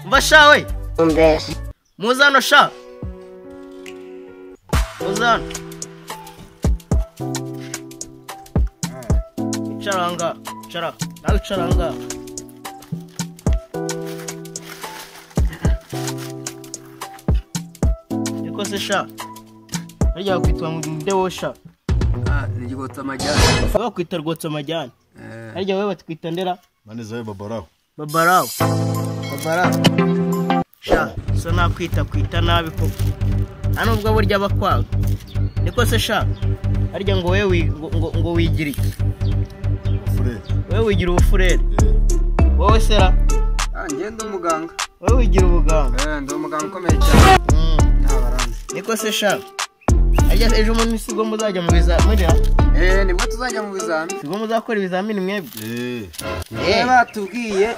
Mbashawe muzano sha muzano charanga chara nawe charanga niko se sha harya kwitwa ndewo sha nigotsa majyana baba kwita rwotsa majyana harya wewe batwita ndera manizaye babaraho sha so nakwita nabi ko hano ubwo burya bakwanga niko se sha harya ngo wewe ngo wigira iki wewe wigira ubufurere wowe sera ngenda umuganga wewe wigira ubuganga ndi umuganga ukomeye cyane niko se sha harya ejo umuntu sigo muzajya mu bizamini nibwo tuzajya mu bizamini sigo muzakora ibizamini mwebwe batubwiye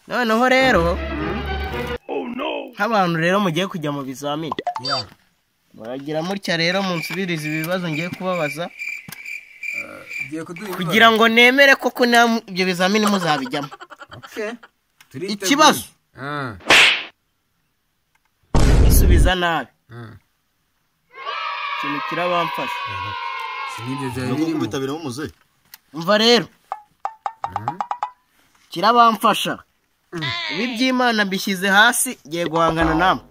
noneho rero nk'abantu rero mugiye kujya mu bizamini muragira mutya rero munsubirize ibibazo ngiye kubabaza kugira ngo nemere koko ibyo bizamini muzabijyamo ikibazo isubiza nabi ikintu kirabamfasha bitabira umuze umva rero kirabamfasha ibi by'Imana bishyize hasi giye guhangana namwe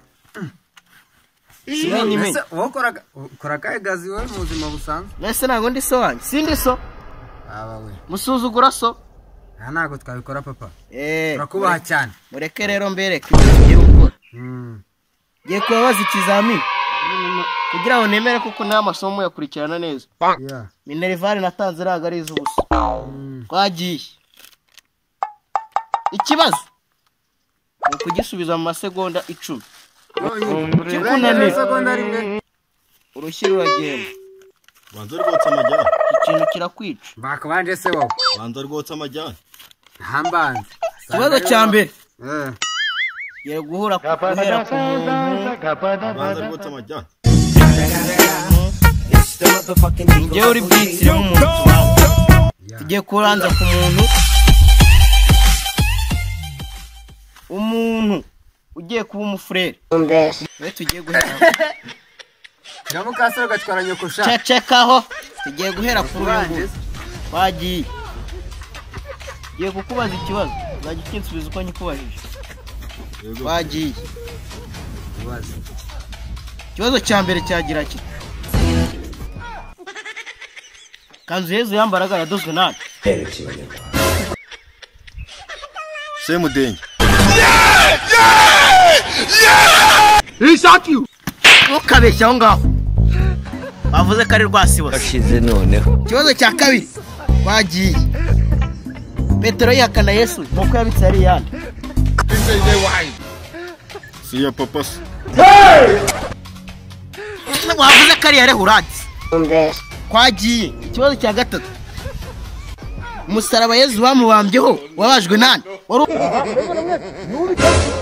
ukora akahe gazi wowe mu buzima busanzwe nese ntabwo ndi so wanjye sindi so musuzugura so ntabwo twabikora papa turakubaha cyane mureke rero mbereke ibyo tugiye gukora ngiye kubabaza ikizamini kugira ngo nemere kuko nta masomo yakurikirana neza minerivare natanze ntabwo ari iz'ubusa twagiye ikibazo ni ukugisubiza mu masegonda 10 urushyi ruragenda banza rwotsa amajyana ikintu kirakwica bakabanje se wowe banza rwotsa amajyana hambanze ikibazo cya mbere yere guhera ku banza rwotsa amajyana njyewe uri bwitire nk'umuntu tugiye kuranza ku umuntu ugiye kuba umufurere we tugiye guhera Nyamukasoro gatwara nyoko sha cekaho tugiye guhera ku rubanze wagiye giye kukubaza ikibazo uzajya ukinsubiza uko nyikubajije wagiye ikibazo cya mbere cyagira kiti kanzu Yezu yambaraga yadozwe nani Semudenge Isaki ukabeshya aho ngaho bavuze ko ari rwasibo ashize noneho ikibazo cya kabiri wagiye Petero yihakana Yesu nuko yabitse ari yandi si ya papa wavuze ko ari yare huradi kwagiye ikibazo cya gatatu umusaraba Yesu bamubambyeho wabajwe nani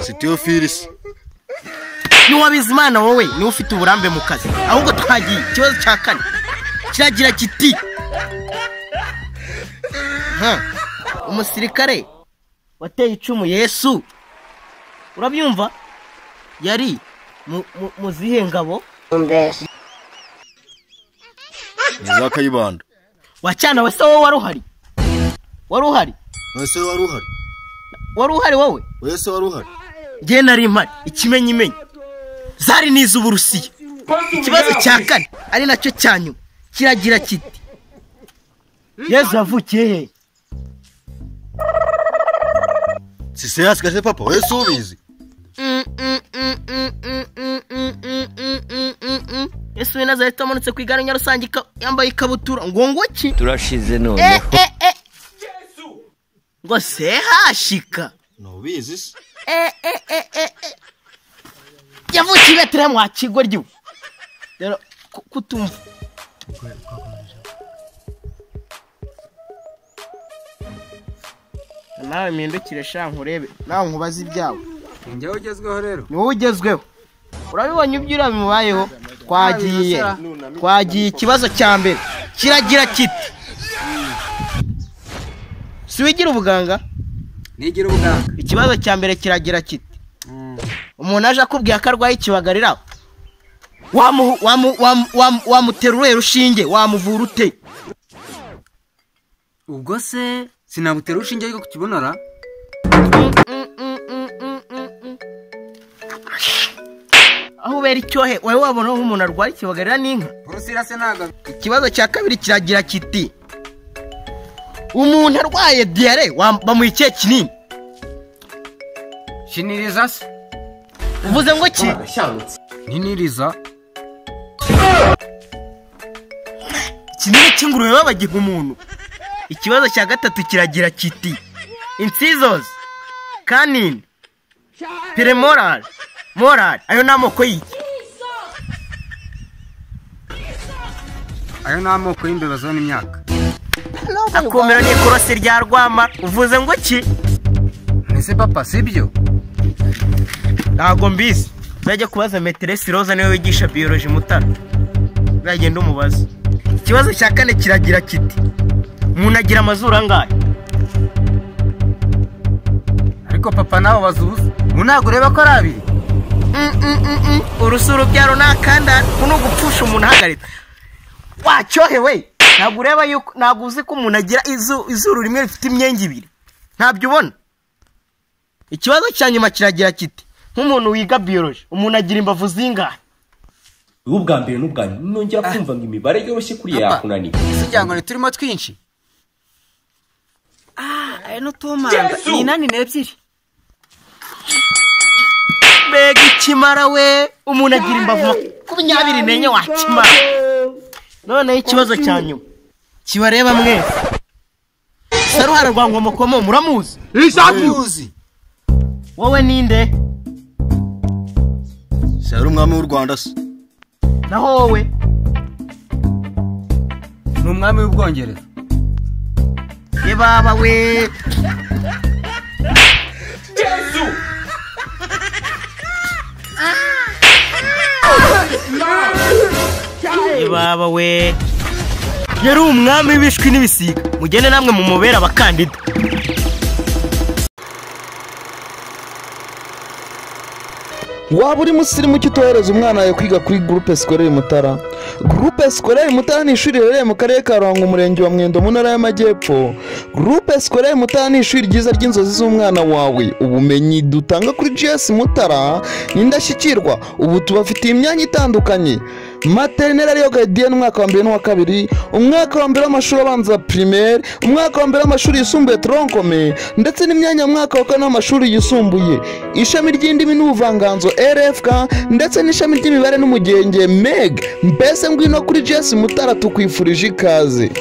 si Theophilus Nuwabizi Imana wowe ni ufite uburambe mu kazi ahubwo twagiye ikibazo cya kane kiragira kiti umusirikare wateye icumu Yesu urabyumva yari mu zihe ngabo za Kayibanda wacana wese wowe waruhari wese waruhari wowe wese waruhari ngiye nari impari ikimenyimenyi zari n'iz'Uburusiya ikibazo cya kane ari nacyo cyanyu kiragira kiti Yesu yavukiye he si yasigaje papa wese ubizi Yesu w'i Nazareti amanutse ku igare nyarusange yambaye ikabutura ngo ki turashize none ngo se hashika nubizi se yavukiye Betlehem mwa kigo ryo rero kutumva nawe mpindukire sha nkurebe nawe nkubaza ibyawe njyewe ugezweho rero. ni wowe ugezweho. Urabibonye ibyo bimubayeho. Twagiye ikibazo cya mbere kiragira kiti si wigira ubuganga? Nigira ubuganga. Ikibazo cya mbere kiragira kiti umuntu aje akubwiye ko arwaye ikibagarira wamutera uruhe rushinge, wamuvura ute? Ubwo se sinabutera urushinge ariko kukibonora? aho ubera icyohe wowe wabona aho umuntu arwaye ikibagarira n'inka? Urusira se ntago. Ikibazo cya kabiri kiragira kiti umuntu arwaye diyare bamuha ikihe kinini? Shiniriza se. Uvuze ngo ki? Niniriza. Kinini cy'ingurube babagiha umuntu. Ikibazo cya gatatu kiragira kiti incisors, canine, premolar, molar, ayo namoko y'iki? Ayo namoko y'imbeba zo n'imyaka. Akomera ni korose rya rwama. Uvuze ngo ki? Ese papa sibyo? Ntago mbizi. Uzajya kubaza Metresi Roza niwe wigisha biology Mutara. Uragenda umubaza. Ikibazo cya kane kiragira kiti umuntu agira amazuru angahe? Ariko papa nawe bazuza. Unago ureba ko ari abiri. Urusuru byaro nakanda kuno gupfusha umuntu hagaritse. Wacyohe we. Ntabwo ureba yuko ntabwo uzi ko umuntu agira izuru rimwe rifite imyenge ibiri. Ntabyo ubona. Ikibazo cya nyuma kiragira kiti nk'umuntu wiga biology umuntu agira imbavu zingahe? ubwa mbere n'ubwa nongera kumva ngo imibare yoroshye kuri yakunaniye. Sijyango ni turimo twinshi. Eno tumanda ni nani nebyiri. Mbega ikimara we umuntu agira imbavu 24 wakimara. None ikibazo cya nyuma kibareba mwese. Saruhara rwa Ngomokomo muramuzi? Isamuzi. Wowe ninde? Sari umwami w'u Rwanda se. Naho wowe? Ni umwami w'Ubwongereza. Ye baba we. Yesu! Ye baba we. Yari umwami w'ibishwi n'ibisiga. Mugende namwe mu mubera abakandida. Waba uri musirimu cyutohereza umwana wawe kwiga kuri Groupe Scolaire Mutara? Groupe Scolaire Mutara ni ishuri riherereye mu karere ka Ruhango, umurenge wa Mwendo, mu ntara y'Amajyepfo. Groupe Scolaire Mutara ni ishuri ryiza ry'inzozi z'umwana wawe. Ubumenyi dutanga kuri GS Mutara ni indashyikirwa. Ubu tubafitiye imyanya itandukanye: maternelle ariyo gaidien umwaka wa 2 n'uwa 2, umwaka wa 2 w'amashuri abanza primaire, umwaka wa 2 w'amashuri yisumbuye troncome, ndetse n'imyanya mu mwaka wa 4 w'amashuri yisumbuye. Ishami ry'indimi n'ubuvanganzo RFK, ndetse n'ishami ry'imibare n'umugenge MEG. Mbese ngwino kuri GS Mutara tukwifurije ikaze.